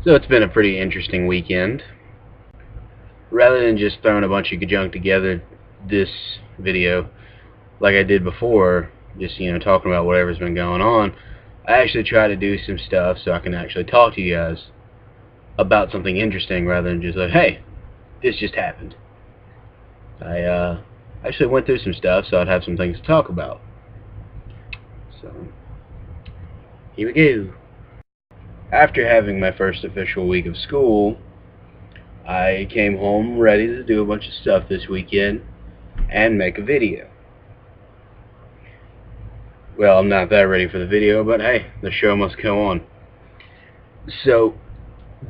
So it's been a pretty interesting weekend. Rather than just throwing a bunch of junk together this video like I did before, just talking about whatever's been going on, I actually try to do some stuff so I can actually talk to you guys about something interesting rather than just like, hey, this just happened. I actually went through some stuff so I'd have some things to talk about. So here we go. After having my first official week of school, I came home ready to do a bunch of stuff this weekend and make a video. Well, I'm not that ready for the video, but hey, the show must go on. So,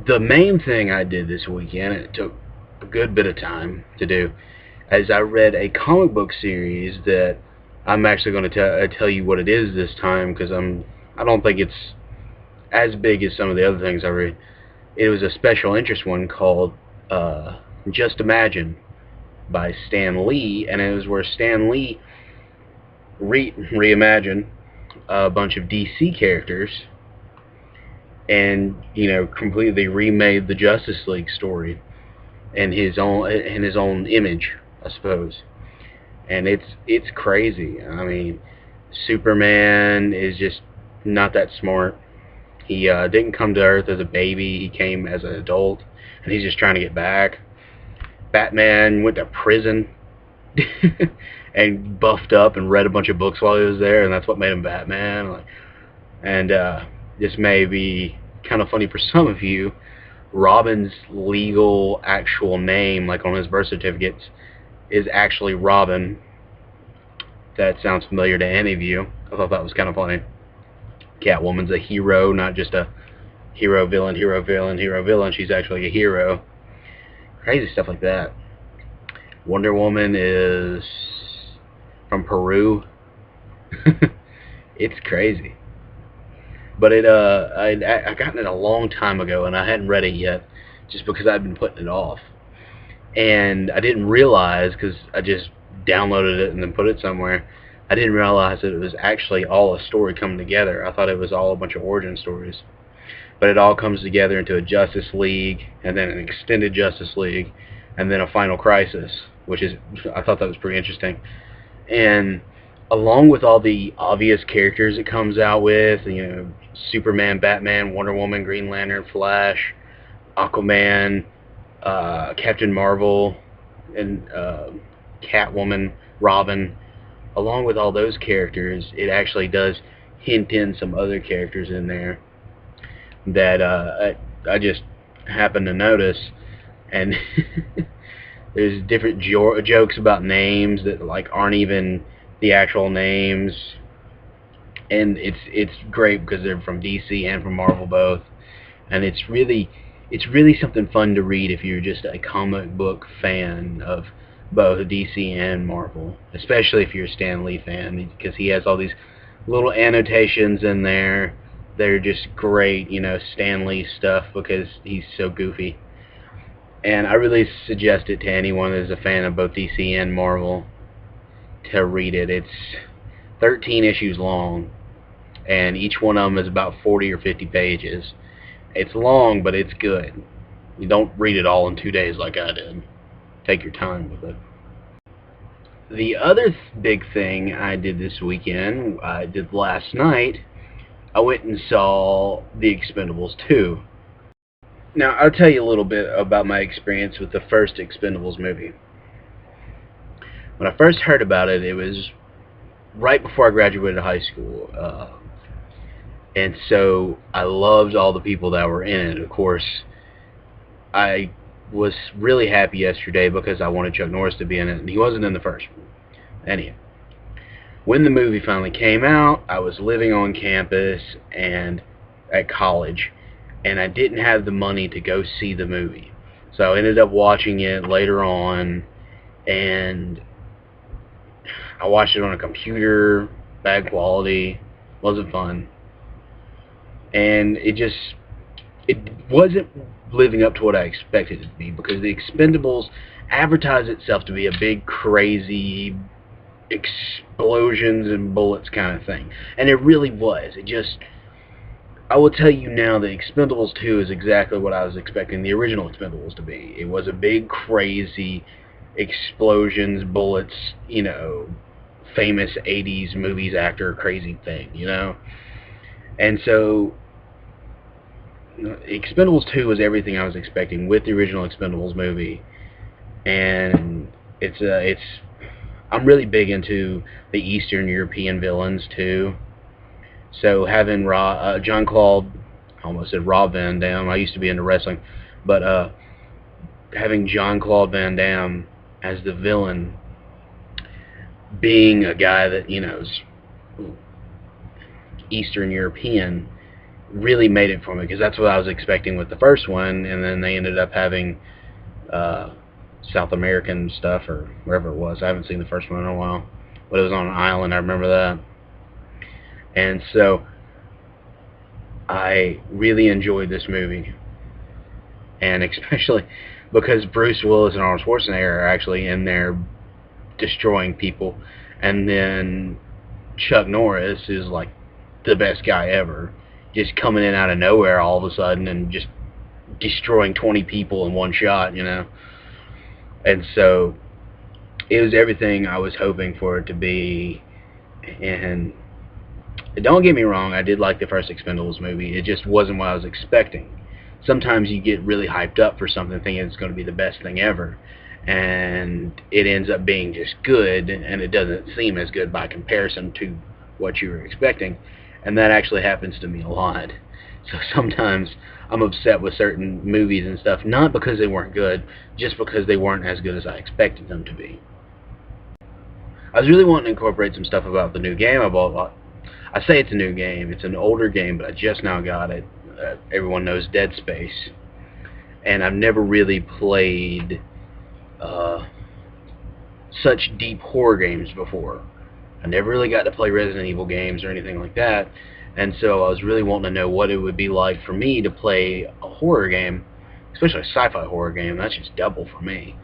the main thing I did this weekend, and it took a good bit of time to do, is I read a comic book series that I'm actually going to tell you what it is this time, because I don't think it's as big as some of the other things I read. It was a special interest one called Just Imagine by Stan Lee, and it was where Stan Lee reimagined a bunch of DC characters and completely remade the Justice League story in his own image, I suppose. And it's crazy. I mean, Superman is just not that smart. He didn't come to Earth as a baby. He came as an adult, and he's just trying to get back. Batman went to prison and buffed up and read a bunch of books while he was there, and that's what made him Batman. And this may be kind of funny for some of you. Robin's legal actual name, like on his birth certificates, is actually Robin. If that sounds familiar to any of you, I thought that was kind of funny. Catwoman's a hero, not just a hero villain, hero villain, hero villain. She's actually a hero. Crazy stuff like that. Wonder Woman is from Peru. It's crazy. But I got it a long time ago, and I hadn't read it yet, just because I'd been putting it off. And I didn't realize, because I just downloaded it and then put it somewhere, I didn't realize that it was actually all a story coming together. I thought it was all a bunch of origin stories. But it all comes together into a Justice League, and then an extended Justice League, and then a Final Crisis, I thought that was pretty interesting. And along with all the obvious characters it comes out with, Superman, Batman, Wonder Woman, Green Lantern, Flash, Aquaman, Captain Marvel, and Catwoman, Robin, along with all those characters, it actually does hint in some other characters in there that I just happened to notice. And there's different jokes about names that aren't even the actual names, and it's great because they're from DC and from Marvel both, and it's really something fun to read if you're just a comic book fan of both DC and Marvel, especially if you're a Stan Lee fan, because he has all these little annotations in there. They're just great, Stan Lee stuff, because he's so goofy. And I really suggest it to anyone that's a fan of both DC and Marvel to read it. It's 13 issues long, and each one of them is about 40 or 50 pages. It's long, but it's good. You don't read it all in 2 days like I did. Take your time with it. The other big thing I did this weekend, I did last night, I went and saw The Expendables 2. Now, I'll tell you a little bit about my experience with the first Expendables movie. When I first heard about it, it was right before I graduated high school. And so I loved all the people that were in it. Of course, I was really happy yesterday because I wanted Chuck Norris to be in it, and he wasn't in the first one. Anyhow, when the movie finally came out, I was living on campus and at college, and I didn't have the money to go see the movie. So I ended up watching it later on, and I watched it on a computer, bad quality, wasn't fun. And it wasn't living up to what I expected it to be, because The Expendables advertised itself to be a big, crazy, explosions and bullets kind of thing. And it really was. I will tell you now that Expendables 2 is exactly what I was expecting the original Expendables to be. It was a big, crazy, explosions, bullets, you know, famous 80s movies actor crazy thing, you know? And so, Expendables 2 was everything I was expecting with the original Expendables movie. And I'm really big into the Eastern European villains, too. So having John Claude, I almost said Rob Van Dam. I used to be into wrestling, but having John Claude Van Damme as the villain, being a guy that is Eastern European, really made it for me because that's what I was expecting with the first one, and then they ended up having South American stuff or wherever it was. I haven't seen the first one in a while, but it was on an island. I remember that. And so I really enjoyed this movie, and especially because Bruce Willis and Arnold Schwarzenegger are actually in there destroying people, and then Chuck Norris is like the best guy ever, just coming in out of nowhere all of a sudden and just destroying 20 people in one shot, And so it was everything I was hoping for it to be. And don't get me wrong, I did like the first Expendables movie. It just wasn't what I was expecting. Sometimes you get really hyped up for something thinking it's going to be the best thing ever, and it ends up being just good, and it doesn't seem as good by comparison to what you were expecting. And that actually happens to me a lot. So sometimes I'm upset with certain movies and stuff, not because they weren't good, just because they weren't as good as I expected them to be. I was really wanting to incorporate some stuff about the new game I bought. I say it's a new game. It's an older game, but I just now got it. Everyone knows Dead Space. And I've never really played such deep horror games before. I never really got to play Resident Evil games or anything like that. And so I was really wanting to know what it would be like for me to play a horror game, especially a sci-fi horror game. That's just double for me.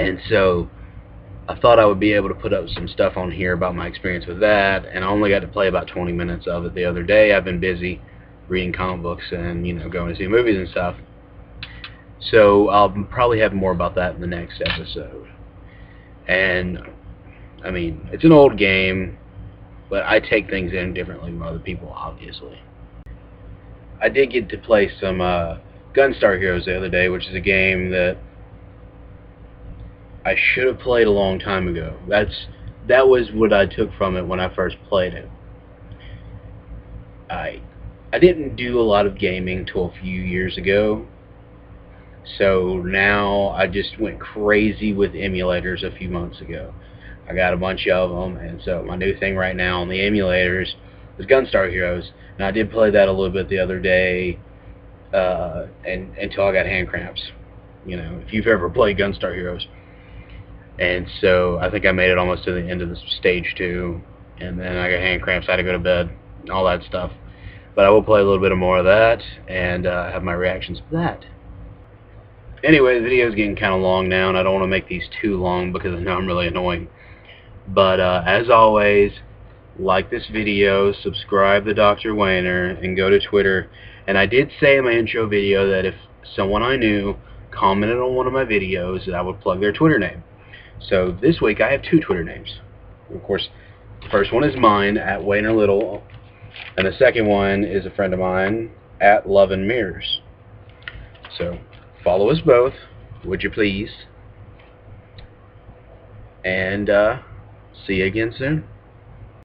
And so I thought I would be able to put up some stuff on here about my experience with that, and I only got to play about 20 minutes of it the other day. I've been busy reading comic books and, going to see movies and stuff. So I'll probably have more about that in the next episode. And, I mean, it's an old game, but I take things in differently from other people, obviously. I did get to play some Gunstar Heroes the other day, which is a game that I should have played a long time ago. That was what I took from it when I first played it. I didn't do a lot of gaming till a few years ago, so now I just went crazy with emulators a few months ago. I got a bunch of them, and so my new thing right now on the emulators is Gunstar Heroes, and I did play that a little bit the other day, and until I got hand cramps. If you've ever played Gunstar Heroes. And so I think I made it almost to the end of the stage 2, and then I got hand cramps, I had to go to bed, all that stuff. But I will play a little bit more of that, and have my reactions to that. Anyway, the video is getting kind of long now, and I don't want to make these too long because I know I'm really annoying. But as always, like this video, subscribe to Dr. Wayner, and go to Twitter. And I did say in my intro video that if someone I knew commented on one of my videos, that I would plug their Twitter name. So this week I have 2 Twitter names. Of course, the first one is mine, at Wayner Little, and the second one is a friend of mine, at Love and Mirrors. So follow us both, would you please? And see you again soon.